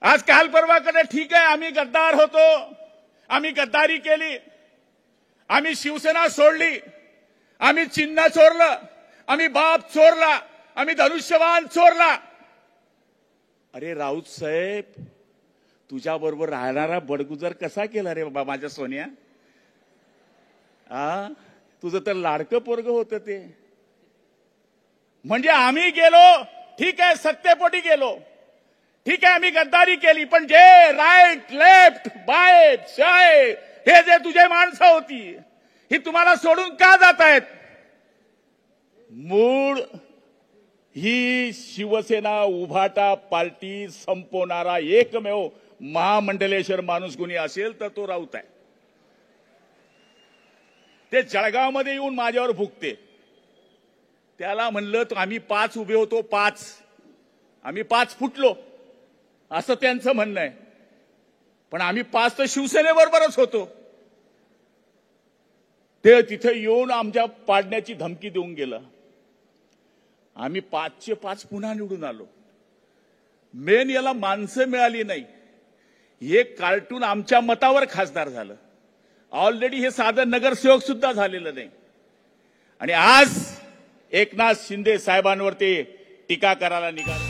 आज काल परवाकडे ठीक आहे, आम्ही गद्दार होतो, आम्ही गद्दारी केली, आम्ही शिवसेना सोडली, आम्ही चिन्ह चोरलं, आम्ही बाप चोरला, आम्ही धनुष्यबाण चोरला. अरे राऊत साहेब, तुझ्या बरोबर राहणारा बडगुजर कसा केला रे बाबा माझ्या सोन्या? तुझं तर लाडकं पोरग होतं ते. म्हणजे आम्ही गेलो, ठीक आहे, सत्तेपोटी गेलो, ठीक आहे, आम्ही गद्दारी केली, पण जे राईट लेफ्ट बाय शाय हे जे तुझे माणसं होती, ही तुम्हाला सोडून का जात आहेत? मूळ ही शिवसेना उभाटा पार्टी संपवणारा एकमेव महामंडलेश्वर माणूस कोणी असेल तर तो राऊत आहे. ते जळगावमध्ये येऊन माझ्यावर भुकते. त्याला म्हणलं आम्ही 5 उभे होतो, 5 आम्ही 5 फुटलो असं त्यांचं म्हणणं आहे. पण आम्ही 5 तर शिवसेनेबरोबरच होतो. ते तिथे येऊन आमच्या पाडण्याची धमकी देऊन गेलं. आम्ही 5चे 5 पुन्हा निवडून आलो. मेन याला माणसं मिळाली नाही. हे कार्टून आमच्या मतावर खासदार झालं. ऑलरेडी हे साधं नगरसेवक सुद्धा झालेलं नाही. आणि आज एकनाथ शिंदे साहेबांवर ते टीका करायला निघाले.